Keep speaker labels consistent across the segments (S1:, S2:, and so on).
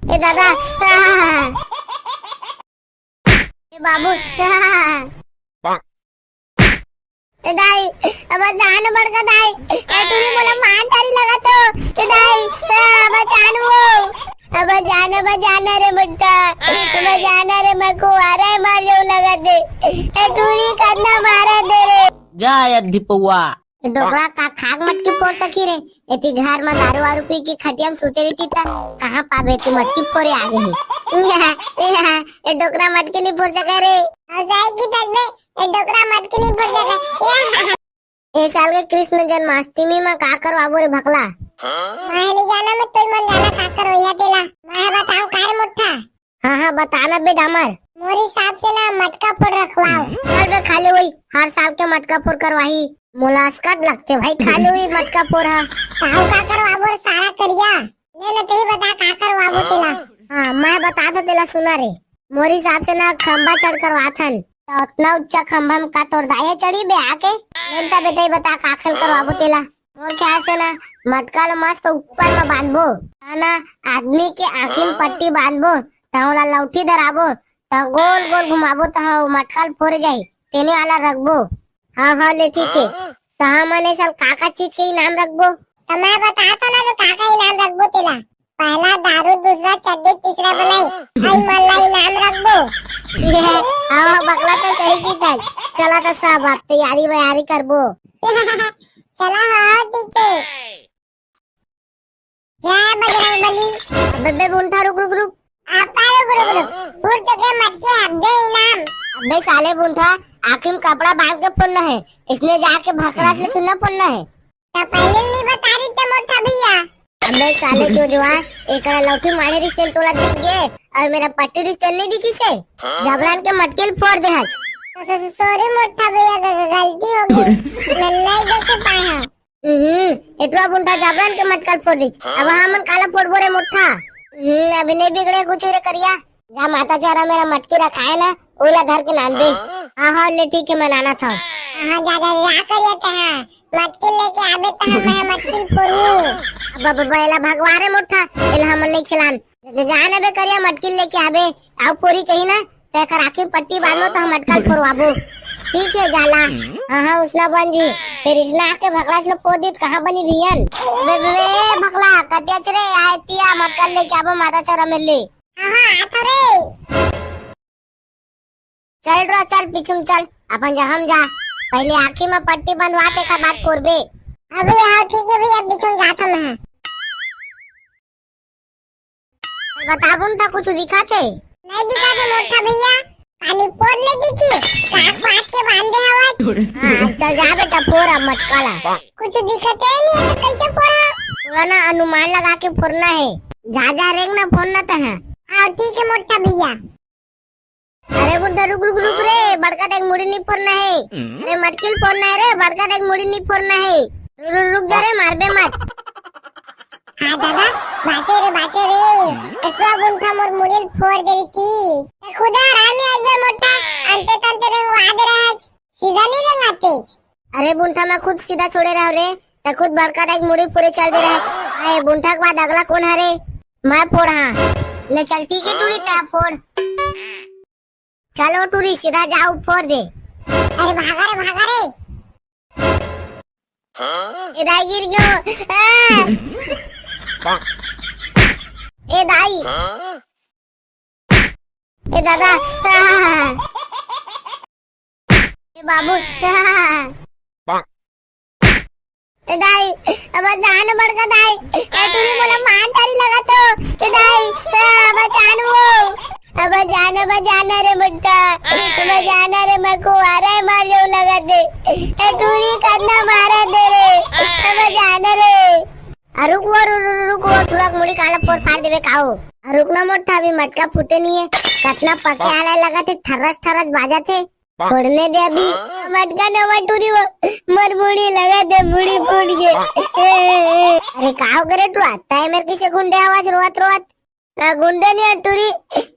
S1: ए दादा ए बाबू ए दाई अब जान बड़का दाई ए तूने बोला मान तारी लगा तो ए दाई अब जाना रे मुट्टा अब जाना रे मैं को आ रहा है मार जो लगा दे ए तूने करना मारा दे रे
S2: जा यद्दी पौवा
S1: डोकरा का खाग मटकी फोड़ सकी रे एती घर में दारू वारू पी के खटिया में सोते रहती था कहाँ पावे ती मटकी फोड़े आगे है ए डोकरा मटकी नहीं फोड़ सके रे जाएगी तक में ए डोकरा मटकी नहीं फोड़ सके ए साल के कृष्ण जन्माष्टमी में का करवाबो रे भकला मैं नहीं जाना मैं तो मन जाना का करवैया तेला मैं बताऊं कार मुट्ठा हाँ बताना बे डामर मोरी हिसाब से ना मटका फोड़ रखवाओ चल बे खाली हुई हर साल के मटका फोड़ करवाही मुलास्कत लगते भाई खाली हुई मटका फोड़ ताऊ का करवाबो सारा करिया ले ले तई बता का करवाबो तेला हाँ मैं बता दो तेला सुना रे मोरी हिसाब से ना खंबा चढ़ करवाथन तो उतना ऊंचा खंबा में का तोड़ दाया चढ़ी बे आके लेनता बे तई बता का खेल करवाबो तेला मोर ख्याल से ना मटका लो मस्त ऊपर में बांधबो ना आदमी के आँखी में पट्टी बांधबो तहला लौठी धराबो तो गोल गोल घुमाबो तो मटका फोड़ जाई तेने वाला रखबो हाँ ले ठीक है तो मैंने साल काका चीज के इनाम रखबो तो मैं बताता ना तो काका इनाम रखबो तेला पहला दारू दूसरा चड्डी तीसरा बनाई आई मल्ला इनाम रखबो हाँ बकला तो सही की था चला तो सब आप तैयारी वैयारी करबो चला हाँ ठीक है जय बजरंगबली बब्बे बुंठा रुक रुक रुक आपका रुक फूट चुके मटके हब्बे इनाम अबे साले बुंठा आखिर में कपड़ा बांध के फोड़ना है इसने जाके भसरा से चुनना फोड़ना है तो पहले नहीं बता रही थे मोटा भैया अबे साले जो एक लौठी मारे रिश्ते तोला दिख गए और मेरा पट्टी रिश्ते नहीं दिखी से जबरान के मटके फोड़ दे हज सॉरी मोटा भैया गलती हो गई लल्लाई देखे पाए इतना बुंठा जबरान के मटकल फोड़ दी अब हम काला फोड़ बोरे मुट्ठा अभी नहीं बिगड़े कुछ रे करिया जा माता चारा मेरा मटकी रखा है ना ओला घर के नान बे हाँ ले ठीक है मैं नाना था हाँ जा करिया कहा मटकी लेके आबे तो मैं मटकी फोड़ू अब बेला भगवारे मुट्ठा एला हम नहीं खिलान जाने बे करिया मटकी लेके आबे आओ पूरी कहीं ना तेकर आखिर पट्टी बांधो तो हम मटका फोड़वाबो ठीक है जाला हाँ उसना बन जी फिर इसने आके भगला से फोड़ दी कहाँ बनी भियन बे भगला कतिया चरे आयतिया मटका लेके आबो माता चारा में ले हाँ आता रे चल रो चल पीछे चल अपन जा हम जा पहले आखिर में पट्टी बंधवाते का बात करबे अभी हाँ ठीक है भैया पीछे जाता मैं बताबूं था कुछ दिखाते नहीं दिखाते मोटा भैया पानी फोड़ ले दिखी काट पाट के बांधे हवा हाँ चल जा बेटा फोड़ा मटकाला कुछ दिखते ही नहीं है तो कैसे फोड़ा पूरा ना अनुमान लगा के फोड़ना है जा रेंग ना फोड़ना तो है हाँ ठीक है मोटा भैया अरे बुड्ढा रुक रुक रुक रे बड़का देख मुड़ी नहीं फोड़ना है अरे मटकिल फोड़ना है रे बड़का देख मुड़ी नहीं फोड़ना है रुक जा रे मारबे मत हाँ दादा बाचे रे इतना बुंठा मोर मुड़ी फोड़ देवी थी खुदा रामी अजबे मोटा अंते तंते रंग वाद रहज सीधा नहीं रंगाते अरे बुंठा मैं खुद सीधा छोड़े रहो रे ते खुद बड़का देख मुड़ी पूरे चल दे रहज अरे बुंठा के बाद अगला कौन है रे मैं फोड़ हाँ ले चल ठीक है टूरी ते फोड़ चलो टूरी सीधा जाओ फोड़ दे अरे भागा रे इधर गिर गयो ए दाई ए दादा ए बाबू ए दाई अब जान बड़का दाई ए तूने बोला मान तारी लगा तो ए दाई अब जाना रे मुट्टा अब जाना रे मैं को आ रहा है मार जो लगा दे ए तूने करना मारा दे रे अब जाना रे रुक वो थोड़ा मुड़ी काला फोड़ फाड़ देवे काओ रुकना मोटा अभी मटका फूटे नहीं है कतना पके आने लगा थे ठरस बाजा थे फोड़ने दे अभी मटका न टूरी वो मर मुड़ी लगा दे मुड़ी फूट गई अरे काओ करे तू आता है मेरे किसे गुंडे आवाज रोवत गुंडे नहीं टूरी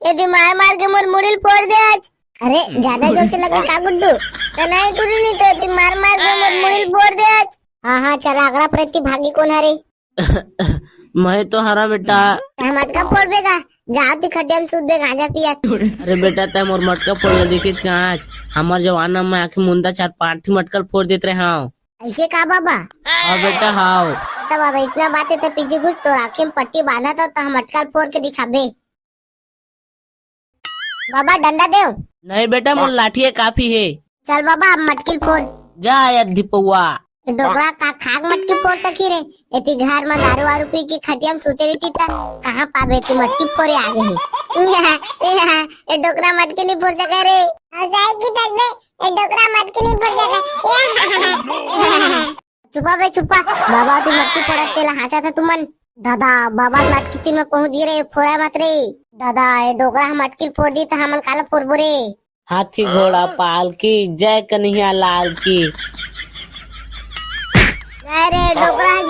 S1: यदि मार के मोर मुड़ी फोड़ दे आज अरे ज्यादा जोर से लगे का गुड्डू तो नहीं टूरी नहीं तो यदि मार के मोर मुड़ी फोड़ दे आज हाँ चला अगला प्रतिभागी कौन हरे
S2: मैं तो हरा बेटा
S1: मटका फोड़ बेगा जाओ ती खटिया में सूत बे गांजा पिया।
S2: अरे बेटा तय मोर मटका फोड़ देखी कांच हमार जवाना में आखिर मुंदा 4-5 मटकल फोड़ देते रहे। हाँ
S1: ऐसे का बाबा?
S2: हाँ बेटा हाँ।
S1: तो बाबा इसना बात है तो पीछे कुछ तो आँखें में पट्टी बांधा था तो हम अटकल फोड़ के दिखाबे। बाबा डंडा दे।
S2: नहीं बेटा मोर लाठी काफी है।
S1: चल बाबा अब मटकिल फोड़।
S2: जा यदि पौआ
S1: डोकरा का खाग मटकी फोड़ सकी रे। एती घर में दारू वारू पी के खटिया में सुते रहती था कहाँ पाबे ती मटकी फोड़े आगे है। ये डोकरा मटकी नहीं फोड़ सका रे। जाएगी तक में ये डोकरा मटकी नहीं फोड़ सका। चुपा बे चुपा। बाबा तू मटकी फोड़ा तेला हाचा था तुमन। दादा बाबा मटकी तीन में पहुंच गए रे फोड़ा मत रे। दादा ये डोकरा मटकी फोड़ दी तो हमन काला फोड़बो रे।
S2: हाथी घोड़ा पाल की जय कन्हैया लाल की।
S1: अरे डोकरा